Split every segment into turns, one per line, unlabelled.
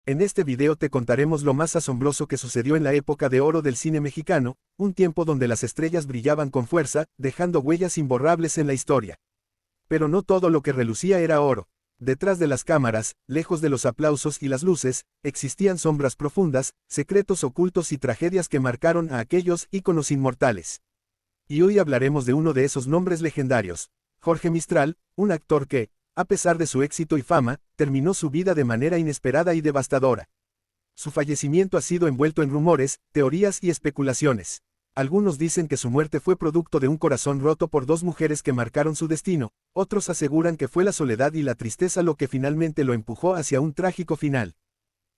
En este video te contaremos lo más asombroso que sucedió en la época de oro del cine mexicano, un tiempo donde las estrellas brillaban con fuerza, dejando huellas imborrables en la historia. Pero no todo lo que relucía era oro. Detrás de las cámaras, lejos de los aplausos y las luces, existían sombras profundas, secretos ocultos y tragedias que marcaron a aquellos íconos inmortales. Y hoy hablaremos de uno de esos nombres legendarios, Jorge Mistral, un actor que, a pesar de su éxito y fama, terminó su vida de manera inesperada y devastadora. Su fallecimiento ha sido envuelto en rumores, teorías y especulaciones. Algunos dicen que su muerte fue producto de un corazón roto por dos mujeres que marcaron su destino, otros aseguran que fue la soledad y la tristeza lo que finalmente lo empujó hacia un trágico final.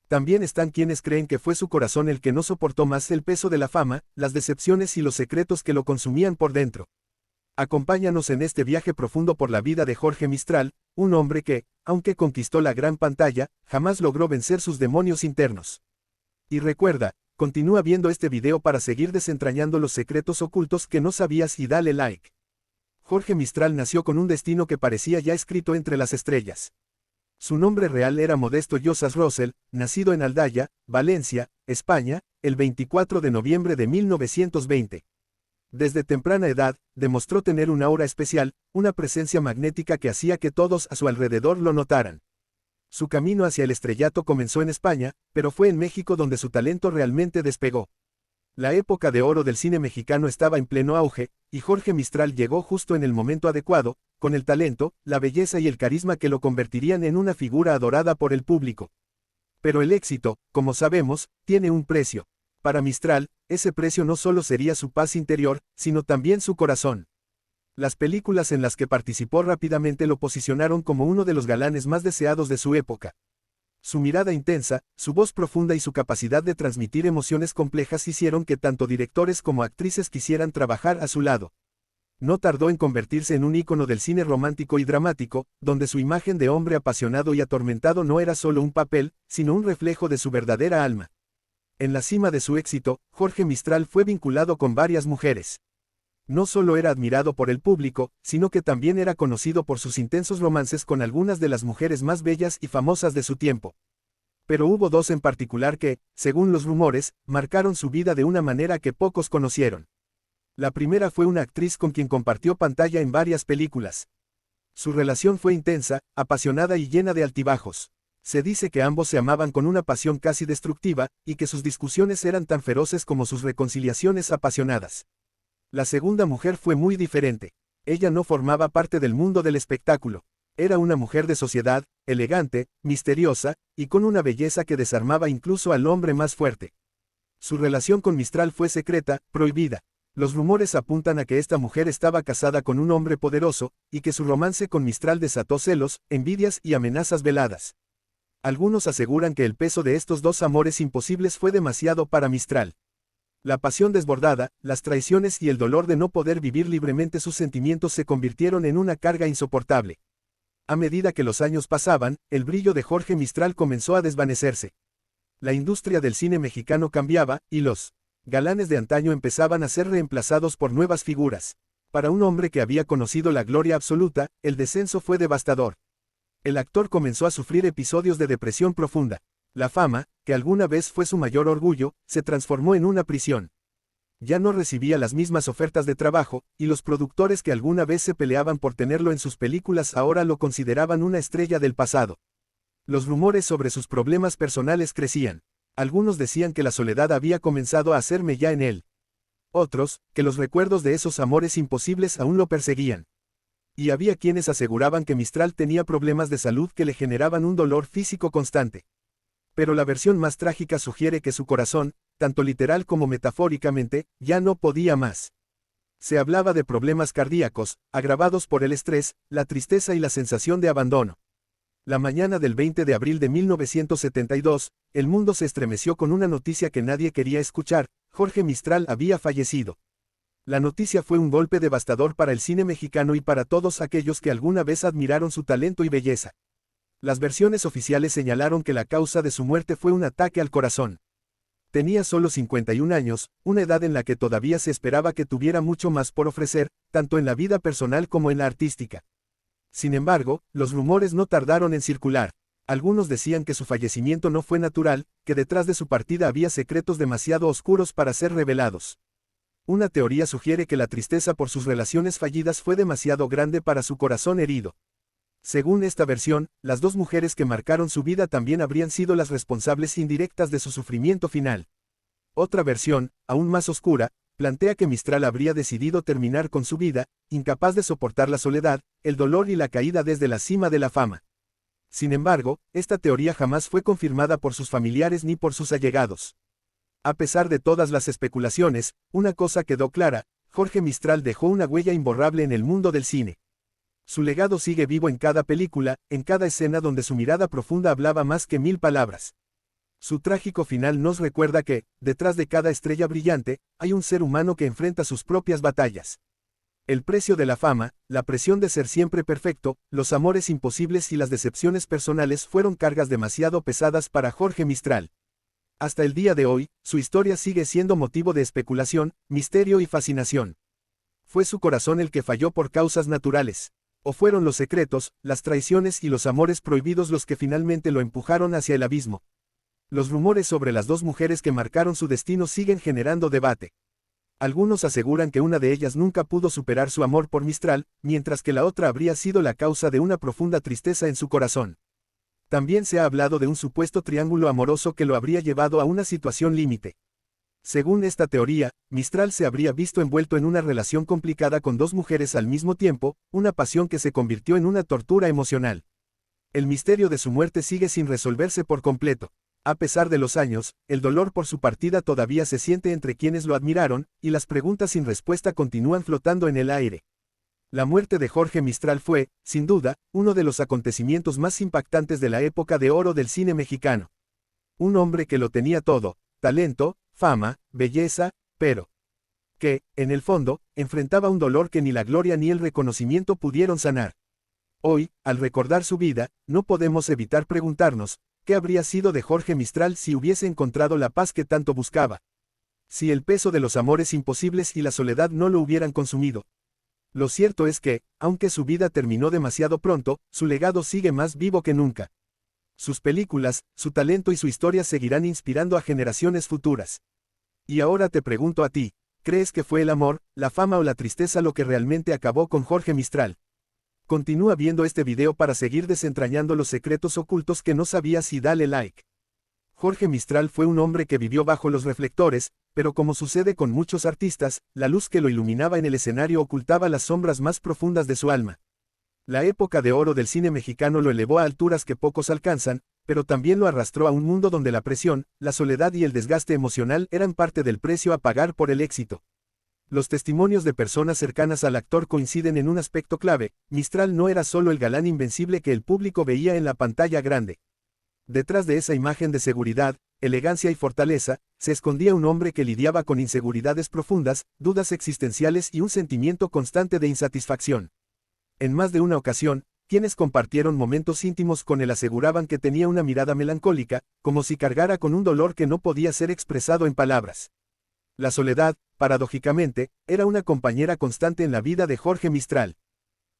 También están quienes creen que fue su corazón el que no soportó más el peso de la fama, las decepciones y los secretos que lo consumían por dentro. Acompáñanos en este viaje profundo por la vida de Jorge Mistral, un hombre que, aunque conquistó la gran pantalla, jamás logró vencer sus demonios internos. Y recuerda, continúa viendo este video para seguir desentrañando los secretos ocultos que no sabías y dale like. Jorge Mistral nació con un destino que parecía ya escrito entre las estrellas. Su nombre real era Modesto Llosas Rosell, nacido en Aldaya, Valencia, España, el 24 de noviembre de 1920. Desde temprana edad, demostró tener una aura especial, una presencia magnética que hacía que todos a su alrededor lo notaran. Su camino hacia el estrellato comenzó en España, pero fue en México donde su talento realmente despegó. La época de oro del cine mexicano estaba en pleno auge, y Jorge Mistral llegó justo en el momento adecuado, con el talento, la belleza y el carisma que lo convertirían en una figura adorada por el público. Pero el éxito, como sabemos, tiene un precio. Para Mistral, ese precio no solo sería su paz interior, sino también su corazón. Las películas en las que participó rápidamente lo posicionaron como uno de los galanes más deseados de su época. Su mirada intensa, su voz profunda y su capacidad de transmitir emociones complejas hicieron que tanto directores como actrices quisieran trabajar a su lado. No tardó en convertirse en un ícono del cine romántico y dramático, donde su imagen de hombre apasionado y atormentado no era solo un papel, sino un reflejo de su verdadera alma. En la cima de su éxito, Jorge Mistral fue vinculado con varias mujeres. No solo era admirado por el público, sino que también era conocido por sus intensos romances con algunas de las mujeres más bellas y famosas de su tiempo. Pero hubo dos en particular que, según los rumores, marcaron su vida de una manera que pocos conocieron. La primera fue una actriz con quien compartió pantalla en varias películas. Su relación fue intensa, apasionada y llena de altibajos. Se dice que ambos se amaban con una pasión casi destructiva, y que sus discusiones eran tan feroces como sus reconciliaciones apasionadas. La segunda mujer fue muy diferente. Ella no formaba parte del mundo del espectáculo. Era una mujer de sociedad, elegante, misteriosa, y con una belleza que desarmaba incluso al hombre más fuerte. Su relación con Mistral fue secreta, prohibida. Los rumores apuntan a que esta mujer estaba casada con un hombre poderoso, y que su romance con Mistral desató celos, envidias y amenazas veladas. Algunos aseguran que el peso de estos dos amores imposibles fue demasiado para Mistral. La pasión desbordada, las traiciones y el dolor de no poder vivir libremente sus sentimientos se convirtieron en una carga insoportable. A medida que los años pasaban, el brillo de Jorge Mistral comenzó a desvanecerse. La industria del cine mexicano cambiaba, y los galanes de antaño empezaban a ser reemplazados por nuevas figuras. Para un hombre que había conocido la gloria absoluta, el descenso fue devastador. El actor comenzó a sufrir episodios de depresión profunda. La fama, que alguna vez fue su mayor orgullo, se transformó en una prisión. Ya no recibía las mismas ofertas de trabajo, y los productores que alguna vez se peleaban por tenerlo en sus películas ahora lo consideraban una estrella del pasado. Los rumores sobre sus problemas personales crecían. Algunos decían que la soledad había comenzado a hacer mella en él. Otros, que los recuerdos de esos amores imposibles aún lo perseguían. Y había quienes aseguraban que Mistral tenía problemas de salud que le generaban un dolor físico constante. Pero la versión más trágica sugiere que su corazón, tanto literal como metafóricamente, ya no podía más. Se hablaba de problemas cardíacos, agravados por el estrés, la tristeza y la sensación de abandono. La mañana del 20 de abril de 1972, el mundo se estremeció con una noticia que nadie quería escuchar: Jorge Mistral había fallecido. La noticia fue un golpe devastador para el cine mexicano y para todos aquellos que alguna vez admiraron su talento y belleza. Las versiones oficiales señalaron que la causa de su muerte fue un ataque al corazón. Tenía solo 51 años, una edad en la que todavía se esperaba que tuviera mucho más por ofrecer, tanto en la vida personal como en la artística. Sin embargo, los rumores no tardaron en circular. Algunos decían que su fallecimiento no fue natural, que detrás de su partida había secretos demasiado oscuros para ser revelados. Una teoría sugiere que la tristeza por sus relaciones fallidas fue demasiado grande para su corazón herido. Según esta versión, las dos mujeres que marcaron su vida también habrían sido las responsables indirectas de su sufrimiento final. Otra versión, aún más oscura, plantea que Mistral habría decidido terminar con su vida, incapaz de soportar la soledad, el dolor y la caída desde la cima de la fama. Sin embargo, esta teoría jamás fue confirmada por sus familiares ni por sus allegados. A pesar de todas las especulaciones, una cosa quedó clara: Jorge Mistral dejó una huella imborrable en el mundo del cine. Su legado sigue vivo en cada película, en cada escena donde su mirada profunda hablaba más que 1000 palabras. Su trágico final nos recuerda que, detrás de cada estrella brillante, hay un ser humano que enfrenta sus propias batallas. El precio de la fama, la presión de ser siempre perfecto, los amores imposibles y las decepciones personales fueron cargas demasiado pesadas para Jorge Mistral. Hasta el día de hoy, su historia sigue siendo motivo de especulación, misterio y fascinación. ¿Fue su corazón el que falló por causas naturales? ¿O fueron los secretos, las traiciones y los amores prohibidos los que finalmente lo empujaron hacia el abismo? Los rumores sobre las dos mujeres que marcaron su destino siguen generando debate. Algunos aseguran que una de ellas nunca pudo superar su amor por Mistral, mientras que la otra habría sido la causa de una profunda tristeza en su corazón. También se ha hablado de un supuesto triángulo amoroso que lo habría llevado a una situación límite. Según esta teoría, Mistral se habría visto envuelto en una relación complicada con dos mujeres al mismo tiempo, una pasión que se convirtió en una tortura emocional. El misterio de su muerte sigue sin resolverse por completo. A pesar de los años, el dolor por su partida todavía se siente entre quienes lo admiraron, y las preguntas sin respuesta continúan flotando en el aire. La muerte de Jorge Mistral fue, sin duda, uno de los acontecimientos más impactantes de la época de oro del cine mexicano. Un hombre que lo tenía todo: talento, fama, belleza, pero que, en el fondo, enfrentaba un dolor que ni la gloria ni el reconocimiento pudieron sanar. Hoy, al recordar su vida, no podemos evitar preguntarnos: ¿qué habría sido de Jorge Mistral si hubiese encontrado la paz que tanto buscaba? Si el peso de los amores imposibles y la soledad no lo hubieran consumido. Lo cierto es que, aunque su vida terminó demasiado pronto, su legado sigue más vivo que nunca. Sus películas, su talento y su historia seguirán inspirando a generaciones futuras. Y ahora te pregunto a ti: ¿crees que fue el amor, la fama o la tristeza lo que realmente acabó con Jorge Mistral? Continúa viendo este video para seguir desentrañando los secretos ocultos que no sabías y dale like. Jorge Mistral fue un hombre que vivió bajo los reflectores, pero como sucede con muchos artistas, la luz que lo iluminaba en el escenario ocultaba las sombras más profundas de su alma. La época de oro del cine mexicano lo elevó a alturas que pocos alcanzan, pero también lo arrastró a un mundo donde la presión, la soledad y el desgaste emocional eran parte del precio a pagar por el éxito. Los testimonios de personas cercanas al actor coinciden en un aspecto clave: Mistral no era solo el galán invencible que el público veía en la pantalla grande. Detrás de esa imagen de seguridad, elegancia y fortaleza, se escondía un hombre que lidiaba con inseguridades profundas, dudas existenciales y un sentimiento constante de insatisfacción. En más de una ocasión, quienes compartieron momentos íntimos con él aseguraban que tenía una mirada melancólica, como si cargara con un dolor que no podía ser expresado en palabras. La soledad, paradójicamente, era una compañera constante en la vida de Jorge Mistral.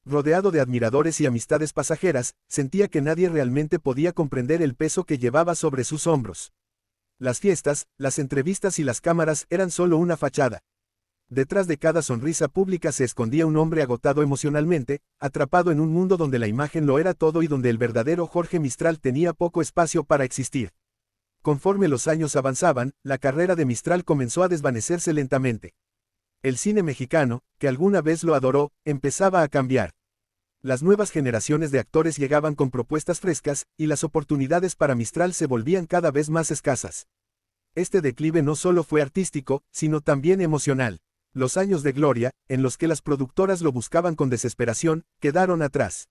Rodeado de admiradores y amistades pasajeras, sentía que nadie realmente podía comprender el peso que llevaba sobre sus hombros. Las fiestas, las entrevistas y las cámaras eran solo una fachada. Detrás de cada sonrisa pública se escondía un hombre agotado emocionalmente, atrapado en un mundo donde la imagen lo era todo y donde el verdadero Jorge Mistral tenía poco espacio para existir. Conforme los años avanzaban, la carrera de Mistral comenzó a desvanecerse lentamente. El cine mexicano, que alguna vez lo adoró, empezaba a cambiar. Las nuevas generaciones de actores llegaban con propuestas frescas, y las oportunidades para Mistral se volvían cada vez más escasas. Este declive no solo fue artístico, sino también emocional. Los años de gloria, en los que las productoras lo buscaban con desesperación, quedaron atrás.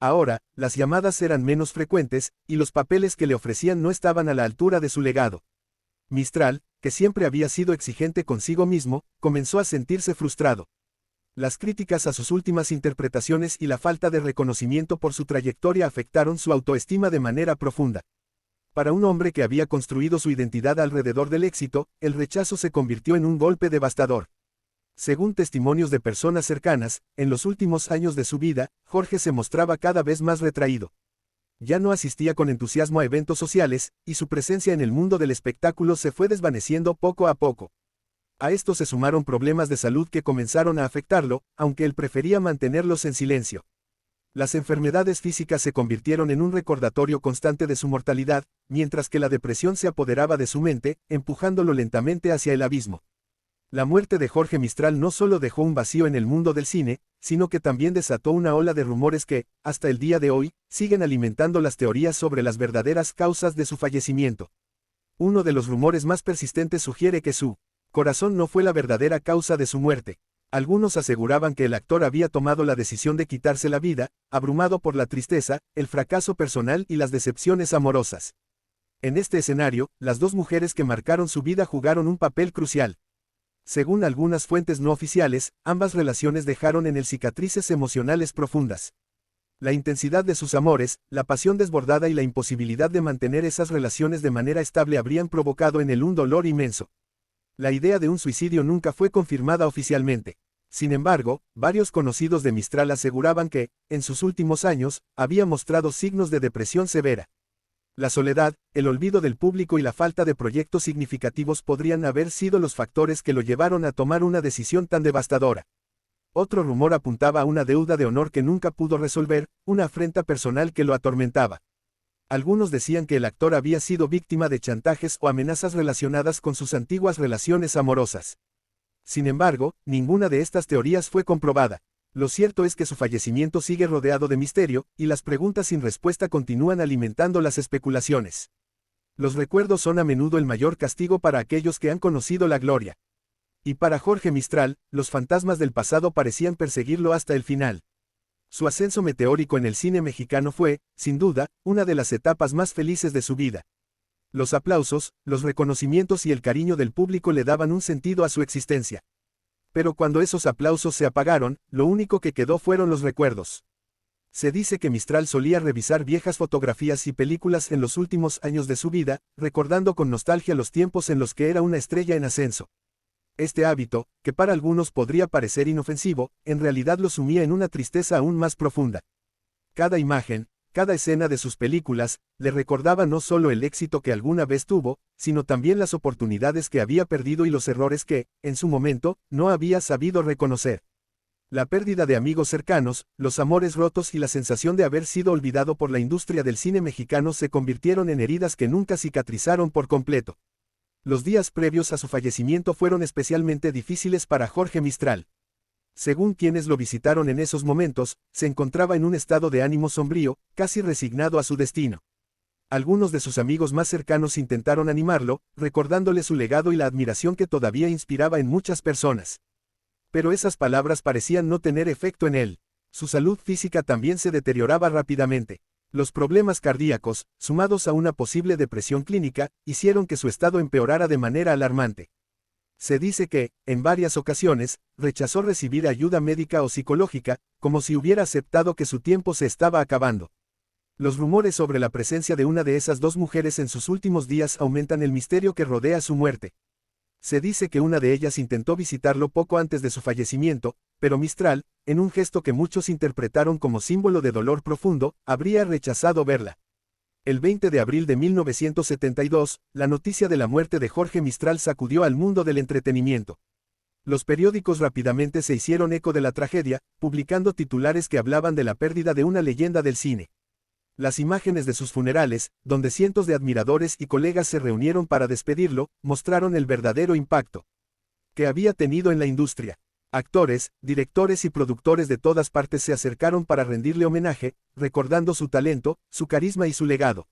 Ahora, las llamadas eran menos frecuentes, y los papeles que le ofrecían no estaban a la altura de su legado. Mistral, que siempre había sido exigente consigo mismo, comenzó a sentirse frustrado. Las críticas a sus últimas interpretaciones y la falta de reconocimiento por su trayectoria afectaron su autoestima de manera profunda. Para un hombre que había construido su identidad alrededor del éxito, el rechazo se convirtió en un golpe devastador. Según testimonios de personas cercanas, en los últimos años de su vida, Jorge se mostraba cada vez más retraído. Ya no asistía con entusiasmo a eventos sociales, y su presencia en el mundo del espectáculo se fue desvaneciendo poco a poco. A esto se sumaron problemas de salud que comenzaron a afectarlo, aunque él prefería mantenerlos en silencio. Las enfermedades físicas se convirtieron en un recordatorio constante de su mortalidad, mientras que la depresión se apoderaba de su mente, empujándolo lentamente hacia el abismo. La muerte de Jorge Mistral no solo dejó un vacío en el mundo del cine, sino que también desató una ola de rumores que, hasta el día de hoy, siguen alimentando las teorías sobre las verdaderas causas de su fallecimiento. Uno de los rumores más persistentes sugiere que su corazón no fue la verdadera causa de su muerte. Algunos aseguraban que el actor había tomado la decisión de quitarse la vida, abrumado por la tristeza, el fracaso personal y las decepciones amorosas. En este escenario, las dos mujeres que marcaron su vida jugaron un papel crucial. Según algunas fuentes no oficiales, ambas relaciones dejaron en él cicatrices emocionales profundas. La intensidad de sus amores, la pasión desbordada y la imposibilidad de mantener esas relaciones de manera estable habrían provocado en él un dolor inmenso. La idea de un suicidio nunca fue confirmada oficialmente. Sin embargo, varios conocidos de Mistral aseguraban que, en sus últimos años, había mostrado signos de depresión severa. La soledad, el olvido del público y la falta de proyectos significativos podrían haber sido los factores que lo llevaron a tomar una decisión tan devastadora. Otro rumor apuntaba a una deuda de honor que nunca pudo resolver, una afrenta personal que lo atormentaba. Algunos decían que el actor había sido víctima de chantajes o amenazas relacionadas con sus antiguas relaciones amorosas. Sin embargo, ninguna de estas teorías fue comprobada. Lo cierto es que su fallecimiento sigue rodeado de misterio, y las preguntas sin respuesta continúan alimentando las especulaciones. Los recuerdos son a menudo el mayor castigo para aquellos que han conocido la gloria. Y para Jorge Mistral, los fantasmas del pasado parecían perseguirlo hasta el final. Su ascenso meteórico en el cine mexicano fue, sin duda, una de las etapas más felices de su vida. Los aplausos, los reconocimientos y el cariño del público le daban un sentido a su existencia. Pero cuando esos aplausos se apagaron, lo único que quedó fueron los recuerdos. Se dice que Mistral solía revisar viejas fotografías y películas en los últimos años de su vida, recordando con nostalgia los tiempos en los que era una estrella en ascenso. Este hábito, que para algunos podría parecer inofensivo, en realidad lo sumía en una tristeza aún más profunda. Cada imagen, cada escena de sus películas, le recordaba no solo el éxito que alguna vez tuvo, sino también las oportunidades que había perdido y los errores que, en su momento, no había sabido reconocer. La pérdida de amigos cercanos, los amores rotos y la sensación de haber sido olvidado por la industria del cine mexicano se convirtieron en heridas que nunca cicatrizaron por completo. Los días previos a su fallecimiento fueron especialmente difíciles para Jorge Mistral. Según quienes lo visitaron en esos momentos, se encontraba en un estado de ánimo sombrío, casi resignado a su destino. Algunos de sus amigos más cercanos intentaron animarlo, recordándole su legado y la admiración que todavía inspiraba en muchas personas. Pero esas palabras parecían no tener efecto en él. Su salud física también se deterioraba rápidamente. Los problemas cardíacos, sumados a una posible depresión clínica, hicieron que su estado empeorara de manera alarmante. Se dice que, en varias ocasiones, rechazó recibir ayuda médica o psicológica, como si hubiera aceptado que su tiempo se estaba acabando. Los rumores sobre la presencia de una de esas dos mujeres en sus últimos días aumentan el misterio que rodea su muerte. Se dice que una de ellas intentó visitarlo poco antes de su fallecimiento, pero Mistral, en un gesto que muchos interpretaron como símbolo de dolor profundo, habría rechazado verla. El 20 de abril de 1972, la noticia de la muerte de Jorge Mistral sacudió al mundo del entretenimiento. Los periódicos rápidamente se hicieron eco de la tragedia, publicando titulares que hablaban de la pérdida de una leyenda del cine. Las imágenes de sus funerales, donde cientos de admiradores y colegas se reunieron para despedirlo, mostraron el verdadero impacto que había tenido en la industria. Actores, directores y productores de todas partes se acercaron para rendirle homenaje, recordando su talento, su carisma y su legado.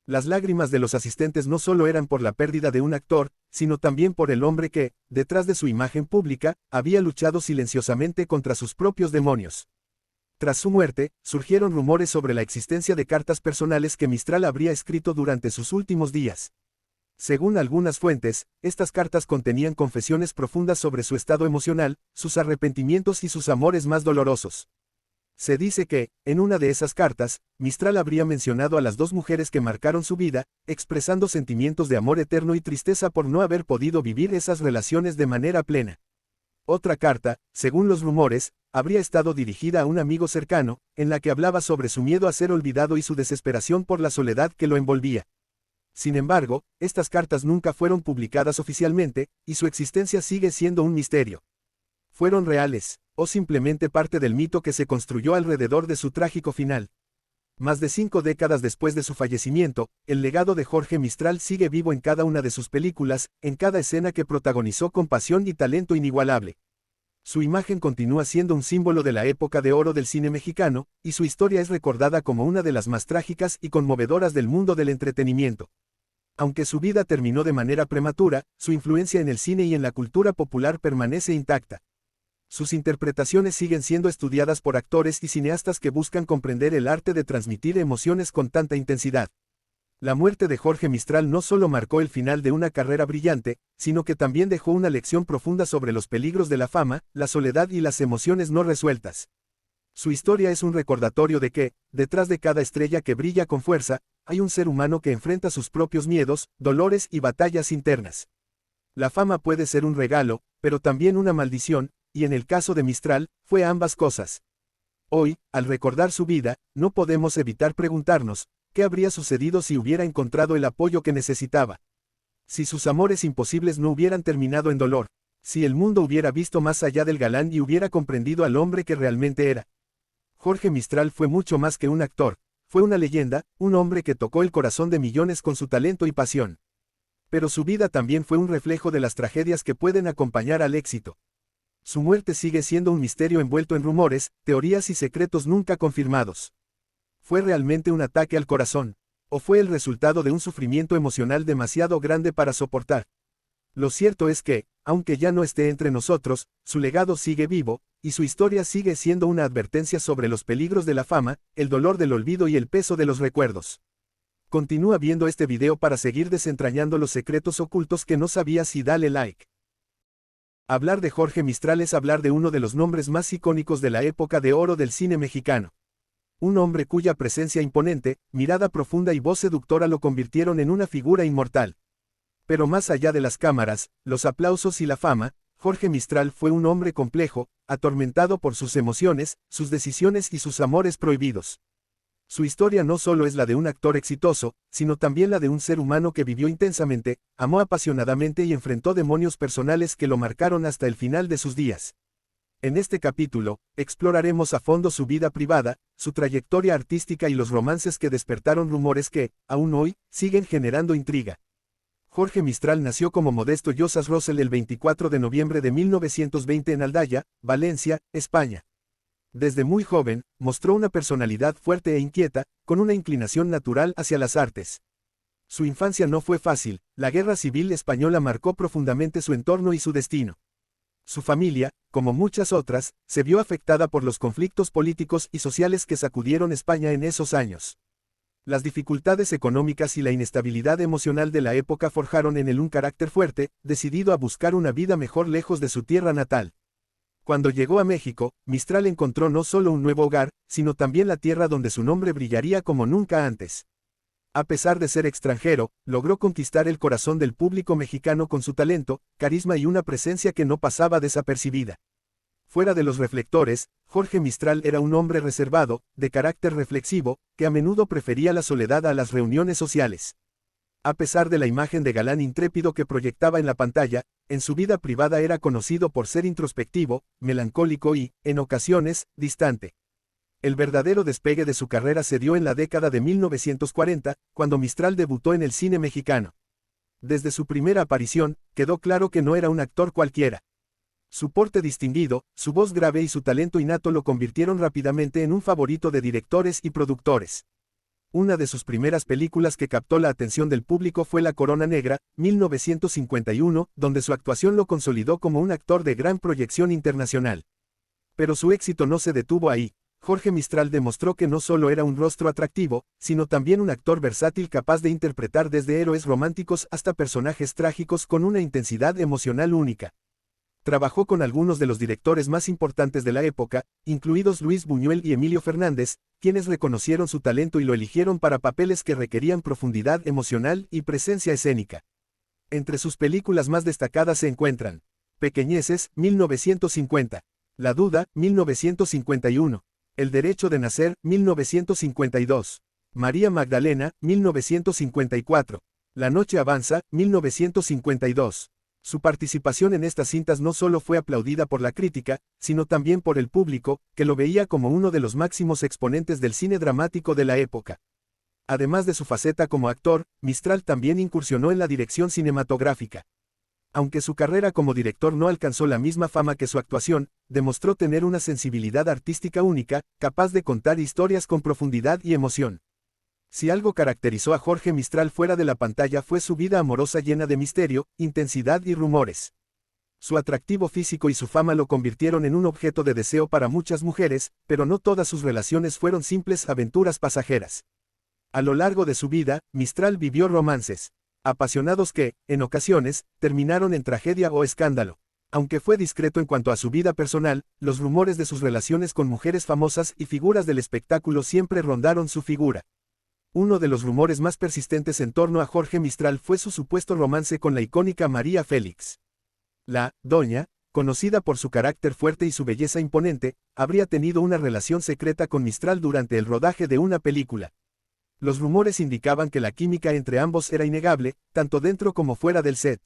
Las lágrimas de los asistentes no solo eran por la pérdida de un actor, sino también por el hombre que, detrás de su imagen pública, había luchado silenciosamente contra sus propios demonios. Tras su muerte, surgieron rumores sobre la existencia de cartas personales que Mistral habría escrito durante sus últimos días. Según algunas fuentes, estas cartas contenían confesiones profundas sobre su estado emocional, sus arrepentimientos y sus amores más dolorosos. Se dice que, en una de esas cartas, Mistral habría mencionado a las dos mujeres que marcaron su vida, expresando sentimientos de amor eterno y tristeza por no haber podido vivir esas relaciones de manera plena. Otra carta, según los rumores, habría estado dirigida a un amigo cercano, en la que hablaba sobre su miedo a ser olvidado y su desesperación por la soledad que lo envolvía. Sin embargo, estas cartas nunca fueron publicadas oficialmente, y su existencia sigue siendo un misterio. ¿Fueron reales, o simplemente parte del mito que se construyó alrededor de su trágico final? Más de 5 décadas después de su fallecimiento, el legado de Jorge Mistral sigue vivo en cada una de sus películas, en cada escena que protagonizó con pasión y talento inigualable. Su imagen continúa siendo un símbolo de la época de oro del cine mexicano, y su historia es recordada como una de las más trágicas y conmovedoras del mundo del entretenimiento. Aunque su vida terminó de manera prematura, su influencia en el cine y en la cultura popular permanece intacta. Sus interpretaciones siguen siendo estudiadas por actores y cineastas que buscan comprender el arte de transmitir emociones con tanta intensidad. La muerte de Jorge Mistral no solo marcó el final de una carrera brillante, sino que también dejó una lección profunda sobre los peligros de la fama, la soledad y las emociones no resueltas. Su historia es un recordatorio de que, detrás de cada estrella que brilla con fuerza, hay un ser humano que enfrenta sus propios miedos, dolores y batallas internas. La fama puede ser un regalo, pero también una maldición, y en el caso de Mistral, fue ambas cosas. Hoy, al recordar su vida, no podemos evitar preguntarnos, ¿qué habría sucedido si hubiera encontrado el apoyo que necesitaba? Si sus amores imposibles no hubieran terminado en dolor, si el mundo hubiera visto más allá del galán y hubiera comprendido al hombre que realmente era. Jorge Mistral fue mucho más que un actor, fue una leyenda, un hombre que tocó el corazón de millones con su talento y pasión. Pero su vida también fue un reflejo de las tragedias que pueden acompañar al éxito. Su muerte sigue siendo un misterio envuelto en rumores, teorías y secretos nunca confirmados. ¿Fue realmente un ataque al corazón? ¿O fue el resultado de un sufrimiento emocional demasiado grande para soportar? Lo cierto es que, aunque ya no esté entre nosotros, su legado sigue vivo, y su historia sigue siendo una advertencia sobre los peligros de la fama, el dolor del olvido y el peso de los recuerdos. Continúa viendo este video para seguir desentrañando los secretos ocultos que no sabías y dale like. Hablar de Jorge Mistral es hablar de uno de los nombres más icónicos de la época de oro del cine mexicano. Un hombre cuya presencia imponente, mirada profunda y voz seductora lo convirtieron en una figura inmortal. Pero más allá de las cámaras, los aplausos y la fama, Jorge Mistral fue un hombre complejo, atormentado por sus emociones, sus decisiones y sus amores prohibidos. Su historia no solo es la de un actor exitoso, sino también la de un ser humano que vivió intensamente, amó apasionadamente y enfrentó demonios personales que lo marcaron hasta el final de sus días. En este capítulo, exploraremos a fondo su vida privada, su trayectoria artística y los romances que despertaron rumores que, aún hoy, siguen generando intriga. Jorge Mistral nació como Modesto Llosas Rosell el 24 de noviembre de 1920 en Aldaya, Valencia, España. Desde muy joven, mostró una personalidad fuerte e inquieta, con una inclinación natural hacia las artes. Su infancia no fue fácil, la Guerra Civil Española marcó profundamente su entorno y su destino. Su familia, como muchas otras, se vio afectada por los conflictos políticos y sociales que sacudieron España en esos años. Las dificultades económicas y la inestabilidad emocional de la época forjaron en él un carácter fuerte, decidido a buscar una vida mejor lejos de su tierra natal. Cuando llegó a México, Mistral encontró no solo un nuevo hogar, sino también la tierra donde su nombre brillaría como nunca antes. A pesar de ser extranjero, logró conquistar el corazón del público mexicano con su talento, carisma y una presencia que no pasaba desapercibida. Fuera de los reflectores, Jorge Mistral era un hombre reservado, de carácter reflexivo, que a menudo prefería la soledad a las reuniones sociales. A pesar de la imagen de galán intrépido que proyectaba en la pantalla, en su vida privada era conocido por ser introspectivo, melancólico y, en ocasiones, distante. El verdadero despegue de su carrera se dio en la década de 1940, cuando Mistral debutó en el cine mexicano. Desde su primera aparición, quedó claro que no era un actor cualquiera. Su porte distinguido, su voz grave y su talento innato lo convirtieron rápidamente en un favorito de directores y productores. Una de sus primeras películas que captó la atención del público fue La Corona Negra, 1951, donde su actuación lo consolidó como un actor de gran proyección internacional. Pero su éxito no se detuvo ahí. Jorge Mistral demostró que no solo era un rostro atractivo, sino también un actor versátil capaz de interpretar desde héroes románticos hasta personajes trágicos con una intensidad emocional única. Trabajó con algunos de los directores más importantes de la época, incluidos Luis Buñuel y Emilio Fernández, quienes reconocieron su talento y lo eligieron para papeles que requerían profundidad emocional y presencia escénica. Entre sus películas más destacadas se encuentran Pequeñeces, 1950, La duda, 1951. El derecho de nacer, 1952. María Magdalena, 1954. La noche avanza, 1952. Su participación en estas cintas no solo fue aplaudida por la crítica, sino también por el público, que lo veía como uno de los máximos exponentes del cine dramático de la época. Además de su faceta como actor, Mistral también incursionó en la dirección cinematográfica. Aunque su carrera como director no alcanzó la misma fama que su actuación, demostró tener una sensibilidad artística única, capaz de contar historias con profundidad y emoción. Si algo caracterizó a Jorge Mistral fuera de la pantalla fue su vida amorosa llena de misterio, intensidad y rumores. Su atractivo físico y su fama lo convirtieron en un objeto de deseo para muchas mujeres, pero no todas sus relaciones fueron simples aventuras pasajeras. A lo largo de su vida, Mistral vivió romances apasionados que, en ocasiones, terminaron en tragedia o escándalo. Aunque fue discreto en cuanto a su vida personal, los rumores de sus relaciones con mujeres famosas y figuras del espectáculo siempre rondaron su figura. Uno de los rumores más persistentes en torno a Jorge Mistral fue su supuesto romance con la icónica María Félix. La doña, conocida por su carácter fuerte y su belleza imponente, habría tenido una relación secreta con Mistral durante el rodaje de una película. Los rumores indicaban que la química entre ambos era innegable, tanto dentro como fuera del set.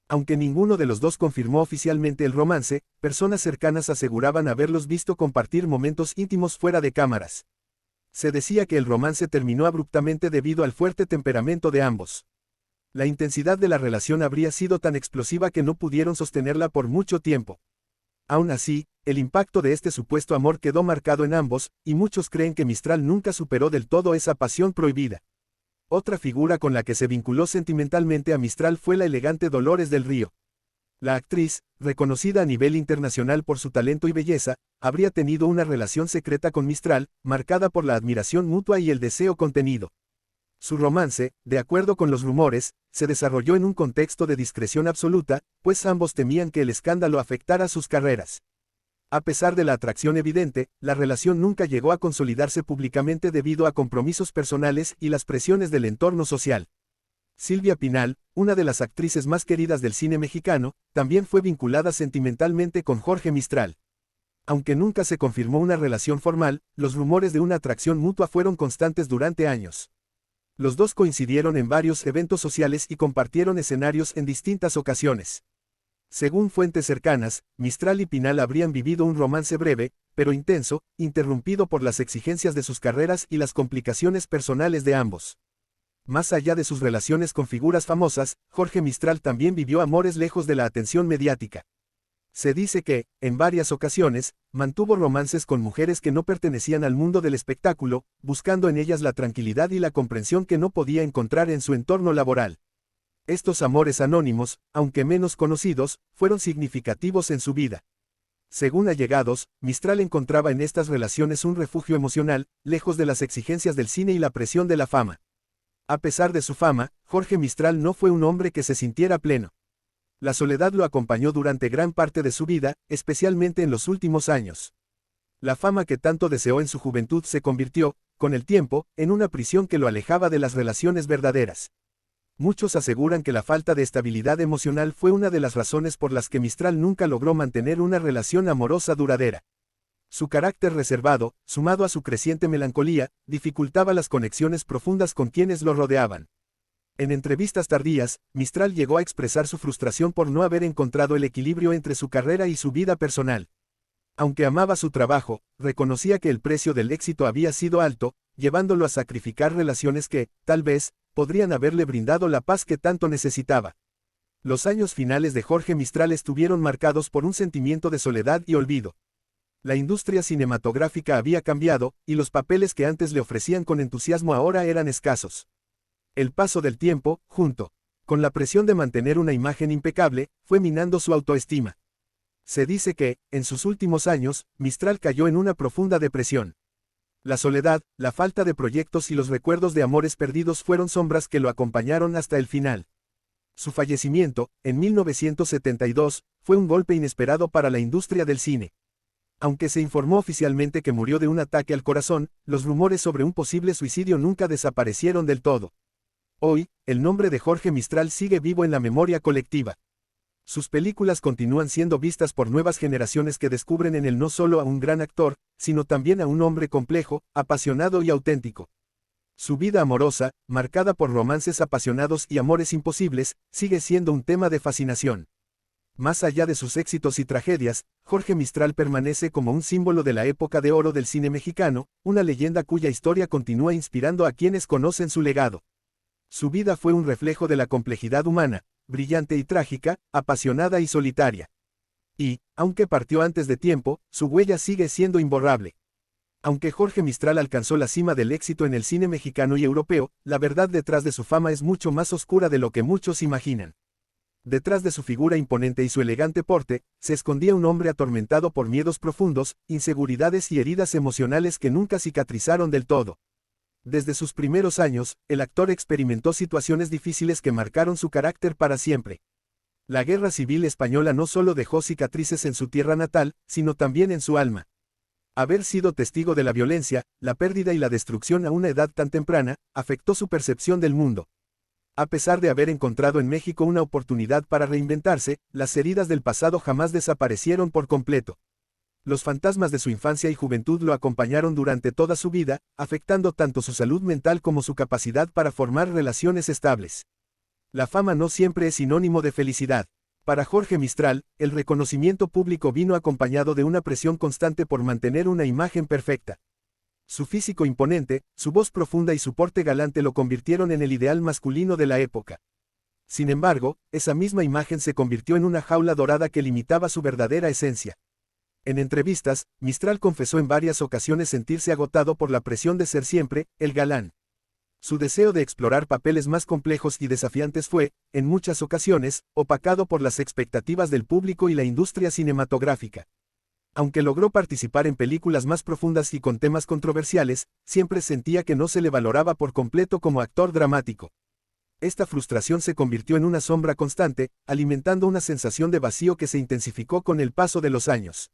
Aunque ninguno de los dos confirmó oficialmente el romance, personas cercanas aseguraban haberlos visto compartir momentos íntimos fuera de cámaras. Se decía que el romance terminó abruptamente debido al fuerte temperamento de ambos. La intensidad de la relación habría sido tan explosiva que no pudieron sostenerla por mucho tiempo. Aún así, el impacto de este supuesto amor quedó marcado en ambos, y muchos creen que Mistral nunca superó del todo esa pasión prohibida. Otra figura con la que se vinculó sentimentalmente a Mistral fue la elegante Dolores del Río. La actriz, reconocida a nivel internacional por su talento y belleza, habría tenido una relación secreta con Mistral, marcada por la admiración mutua y el deseo contenido. Su romance, de acuerdo con los rumores, se desarrolló en un contexto de discreción absoluta, pues ambos temían que el escándalo afectara sus carreras. A pesar de la atracción evidente, la relación nunca llegó a consolidarse públicamente debido a compromisos personales y las presiones del entorno social. Silvia Pinal, una de las actrices más queridas del cine mexicano, también fue vinculada sentimentalmente con Jorge Mistral. Aunque nunca se confirmó una relación formal, los rumores de una atracción mutua fueron constantes durante años. Los dos coincidieron en varios eventos sociales y compartieron escenarios en distintas ocasiones. Según fuentes cercanas, Mistral y Pinal habrían vivido un romance breve, pero intenso, interrumpido por las exigencias de sus carreras y las complicaciones personales de ambos. Más allá de sus relaciones con figuras famosas, Jorge Mistral también vivió amores lejos de la atención mediática. Se dice que, en varias ocasiones, mantuvo romances con mujeres que no pertenecían al mundo del espectáculo, buscando en ellas la tranquilidad y la comprensión que no podía encontrar en su entorno laboral. Estos amores anónimos, aunque menos conocidos, fueron significativos en su vida. Según allegados, Mistral encontraba en estas relaciones un refugio emocional, lejos de las exigencias del cine y la presión de la fama. A pesar de su fama, Jorge Mistral no fue un hombre que se sintiera pleno. La soledad lo acompañó durante gran parte de su vida, especialmente en los últimos años. La fama que tanto deseó en su juventud se convirtió, con el tiempo, en una prisión que lo alejaba de las relaciones verdaderas. Muchos aseguran que la falta de estabilidad emocional fue una de las razones por las que Mistral nunca logró mantener una relación amorosa duradera. Su carácter reservado, sumado a su creciente melancolía, dificultaba las conexiones profundas con quienes lo rodeaban. En entrevistas tardías, Mistral llegó a expresar su frustración por no haber encontrado el equilibrio entre su carrera y su vida personal. Aunque amaba su trabajo, reconocía que el precio del éxito había sido alto, llevándolo a sacrificar relaciones que, tal vez, podrían haberle brindado la paz que tanto necesitaba. Los años finales de Jorge Mistral estuvieron marcados por un sentimiento de soledad y olvido. La industria cinematográfica había cambiado, y los papeles que antes le ofrecían con entusiasmo ahora eran escasos. El paso del tiempo, junto con la presión de mantener una imagen impecable, fue minando su autoestima. Se dice que, en sus últimos años, Mistral cayó en una profunda depresión. La soledad, la falta de proyectos y los recuerdos de amores perdidos fueron sombras que lo acompañaron hasta el final. Su fallecimiento, en 1972, fue un golpe inesperado para la industria del cine. Aunque se informó oficialmente que murió de un ataque al corazón, los rumores sobre un posible suicidio nunca desaparecieron del todo. Hoy, el nombre de Jorge Mistral sigue vivo en la memoria colectiva. Sus películas continúan siendo vistas por nuevas generaciones que descubren en él no solo a un gran actor, sino también a un hombre complejo, apasionado y auténtico. Su vida amorosa, marcada por romances apasionados y amores imposibles, sigue siendo un tema de fascinación. Más allá de sus éxitos y tragedias, Jorge Mistral permanece como un símbolo de la época de oro del cine mexicano, una leyenda cuya historia continúa inspirando a quienes conocen su legado. Su vida fue un reflejo de la complejidad humana, brillante y trágica, apasionada y solitaria. Y, aunque partió antes de tiempo, su huella sigue siendo imborrable. Aunque Jorge Mistral alcanzó la cima del éxito en el cine mexicano y europeo, la verdad detrás de su fama es mucho más oscura de lo que muchos imaginan. Detrás de su figura imponente y su elegante porte, se escondía un hombre atormentado por miedos profundos, inseguridades y heridas emocionales que nunca cicatrizaron del todo. Desde sus primeros años, el actor experimentó situaciones difíciles que marcaron su carácter para siempre. La Guerra Civil Española no solo dejó cicatrices en su tierra natal, sino también en su alma. Haber sido testigo de la violencia, la pérdida y la destrucción a una edad tan temprana, afectó su percepción del mundo. A pesar de haber encontrado en México una oportunidad para reinventarse, las heridas del pasado jamás desaparecieron por completo. Los fantasmas de su infancia y juventud lo acompañaron durante toda su vida, afectando tanto su salud mental como su capacidad para formar relaciones estables. La fama no siempre es sinónimo de felicidad. Para Jorge Mistral, el reconocimiento público vino acompañado de una presión constante por mantener una imagen perfecta. Su físico imponente, su voz profunda y su porte galante lo convirtieron en el ideal masculino de la época. Sin embargo, esa misma imagen se convirtió en una jaula dorada que limitaba su verdadera esencia. En entrevistas, Mistral confesó en varias ocasiones sentirse agotado por la presión de ser siempre el galán. Su deseo de explorar papeles más complejos y desafiantes fue, en muchas ocasiones, opacado por las expectativas del público y la industria cinematográfica. Aunque logró participar en películas más profundas y con temas controversiales, siempre sentía que no se le valoraba por completo como actor dramático. Esta frustración se convirtió en una sombra constante, alimentando una sensación de vacío que se intensificó con el paso de los años.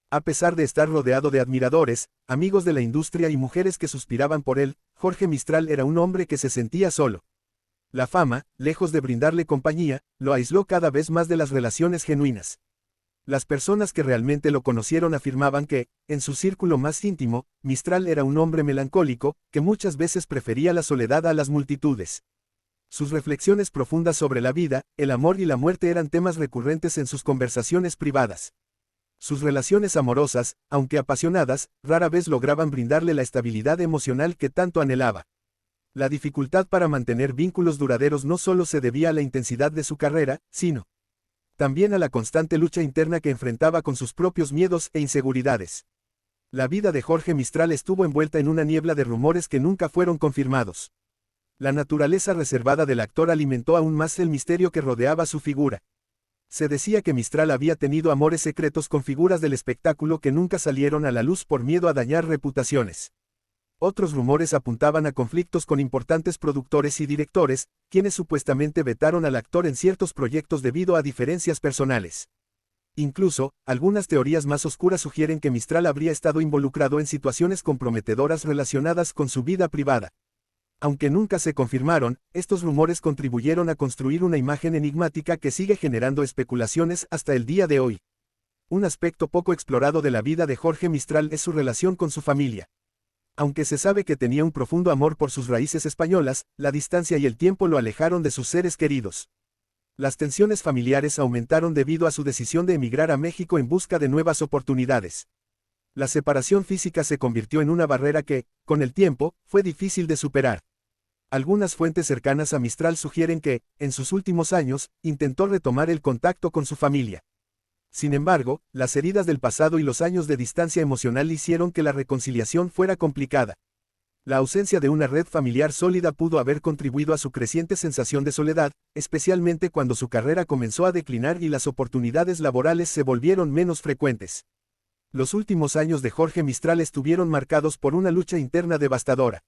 A pesar de estar rodeado de admiradores, amigos de la industria y mujeres que suspiraban por él, Jorge Mistral era un hombre que se sentía solo. La fama, lejos de brindarle compañía, lo aisló cada vez más de las relaciones genuinas. Las personas que realmente lo conocieron afirmaban que, en su círculo más íntimo, Mistral era un hombre melancólico, que muchas veces prefería la soledad a las multitudes. Sus reflexiones profundas sobre la vida, el amor y la muerte eran temas recurrentes en sus conversaciones privadas. Sus relaciones amorosas, aunque apasionadas, rara vez lograban brindarle la estabilidad emocional que tanto anhelaba. La dificultad para mantener vínculos duraderos no solo se debía a la intensidad de su carrera, sino también a la constante lucha interna que enfrentaba con sus propios miedos e inseguridades. La vida de Jorge Mistral estuvo envuelta en una niebla de rumores que nunca fueron confirmados. La naturaleza reservada del actor alimentó aún más el misterio que rodeaba su figura. Se decía que Mistral había tenido amores secretos con figuras del espectáculo que nunca salieron a la luz por miedo a dañar reputaciones. Otros rumores apuntaban a conflictos con importantes productores y directores, quienes supuestamente vetaron al actor en ciertos proyectos debido a diferencias personales. Incluso, algunas teorías más oscuras sugieren que Mistral habría estado involucrado en situaciones comprometedoras relacionadas con su vida privada. Aunque nunca se confirmaron, estos rumores contribuyeron a construir una imagen enigmática que sigue generando especulaciones hasta el día de hoy. Un aspecto poco explorado de la vida de Jorge Mistral es su relación con su familia. Aunque se sabe que tenía un profundo amor por sus raíces españolas, la distancia y el tiempo lo alejaron de sus seres queridos. Las tensiones familiares aumentaron debido a su decisión de emigrar a México en busca de nuevas oportunidades. La separación física se convirtió en una barrera que, con el tiempo, fue difícil de superar. Algunas fuentes cercanas a Mistral sugieren que, en sus últimos años, intentó retomar el contacto con su familia. Sin embargo, las heridas del pasado y los años de distancia emocional hicieron que la reconciliación fuera complicada. La ausencia de una red familiar sólida pudo haber contribuido a su creciente sensación de soledad, especialmente cuando su carrera comenzó a declinar y las oportunidades laborales se volvieron menos frecuentes. Los últimos años de Jorge Mistral estuvieron marcados por una lucha interna devastadora.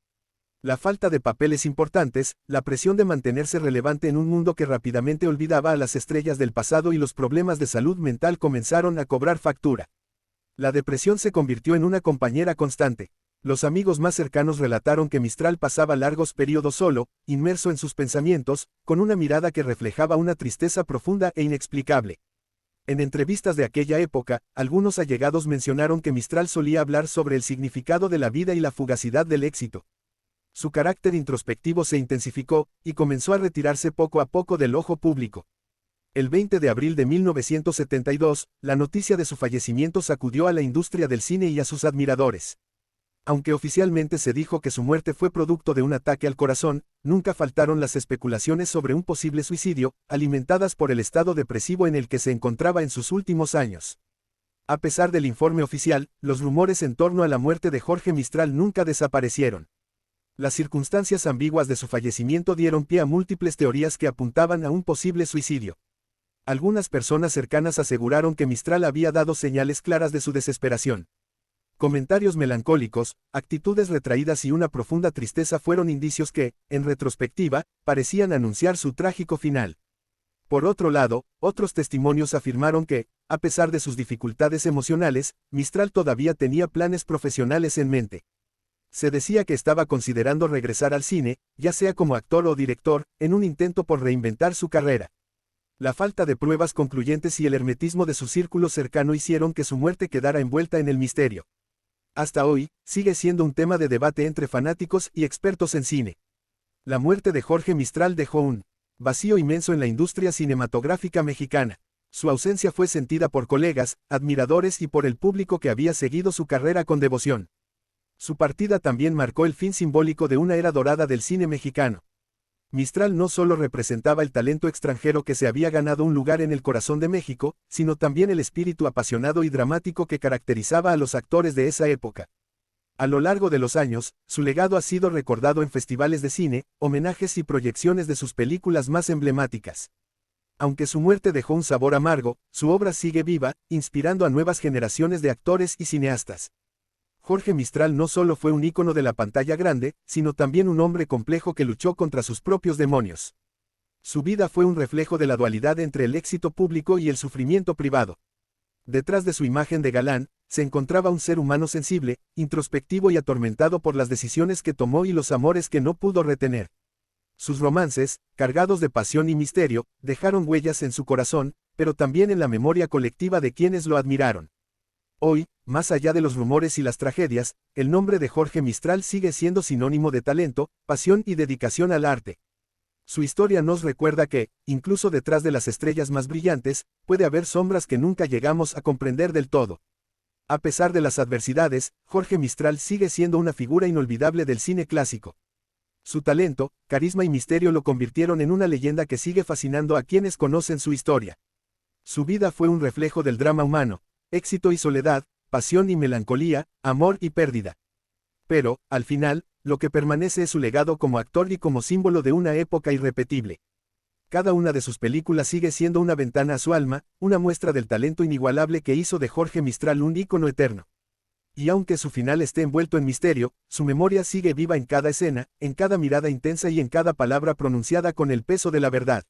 La falta de papeles importantes, la presión de mantenerse relevante en un mundo que rápidamente olvidaba a las estrellas del pasado y los problemas de salud mental comenzaron a cobrar factura. La depresión se convirtió en una compañera constante. Los amigos más cercanos relataron que Mistral pasaba largos periodos solo, inmerso en sus pensamientos, con una mirada que reflejaba una tristeza profunda e inexplicable. En entrevistas de aquella época, algunos allegados mencionaron que Mistral solía hablar sobre el significado de la vida y la fugacidad del éxito. Su carácter introspectivo se intensificó, y comenzó a retirarse poco a poco del ojo público. El 20 de abril de 1972, la noticia de su fallecimiento sacudió a la industria del cine y a sus admiradores. Aunque oficialmente se dijo que su muerte fue producto de un ataque al corazón, nunca faltaron las especulaciones sobre un posible suicidio, alimentadas por el estado depresivo en el que se encontraba en sus últimos años. A pesar del informe oficial, los rumores en torno a la muerte de Jorge Mistral nunca desaparecieron. Las circunstancias ambiguas de su fallecimiento dieron pie a múltiples teorías que apuntaban a un posible suicidio. Algunas personas cercanas aseguraron que Mistral había dado señales claras de su desesperación. Comentarios melancólicos, actitudes retraídas y una profunda tristeza fueron indicios que, en retrospectiva, parecían anunciar su trágico final. Por otro lado, otros testimonios afirmaron que, a pesar de sus dificultades emocionales, Mistral todavía tenía planes profesionales en mente. Se decía que estaba considerando regresar al cine, ya sea como actor o director, en un intento por reinventar su carrera. La falta de pruebas concluyentes y el hermetismo de su círculo cercano hicieron que su muerte quedara envuelta en el misterio. Hasta hoy, sigue siendo un tema de debate entre fanáticos y expertos en cine. La muerte de Jorge Mistral dejó un vacío inmenso en la industria cinematográfica mexicana. Su ausencia fue sentida por colegas, admiradores y por el público que había seguido su carrera con devoción. Su partida también marcó el fin simbólico de una era dorada del cine mexicano. Mistral no solo representaba el talento extranjero que se había ganado un lugar en el corazón de México, sino también el espíritu apasionado y dramático que caracterizaba a los actores de esa época. A lo largo de los años, su legado ha sido recordado en festivales de cine, homenajes y proyecciones de sus películas más emblemáticas. Aunque su muerte dejó un sabor amargo, su obra sigue viva, inspirando a nuevas generaciones de actores y cineastas. Jorge Mistral no solo fue un ícono de la pantalla grande, sino también un hombre complejo que luchó contra sus propios demonios. Su vida fue un reflejo de la dualidad entre el éxito público y el sufrimiento privado. Detrás de su imagen de galán, se encontraba un ser humano sensible, introspectivo y atormentado por las decisiones que tomó y los amores que no pudo retener. Sus romances, cargados de pasión y misterio, dejaron huellas en su corazón, pero también en la memoria colectiva de quienes lo admiraron. Hoy, más allá de los rumores y las tragedias, el nombre de Jorge Mistral sigue siendo sinónimo de talento, pasión y dedicación al arte. Su historia nos recuerda que, incluso detrás de las estrellas más brillantes, puede haber sombras que nunca llegamos a comprender del todo. A pesar de las adversidades, Jorge Mistral sigue siendo una figura inolvidable del cine clásico. Su talento, carisma y misterio lo convirtieron en una leyenda que sigue fascinando a quienes conocen su historia. Su vida fue un reflejo del drama humano, éxito y soledad, pasión y melancolía, amor y pérdida. Pero, al final, lo que permanece es su legado como actor y como símbolo de una época irrepetible. Cada una de sus películas sigue siendo una ventana a su alma, una muestra del talento inigualable que hizo de Jorge Mistral un ícono eterno. Y aunque su final esté envuelto en misterio, su memoria sigue viva en cada escena, en cada mirada intensa y en cada palabra pronunciada con el peso de la verdad.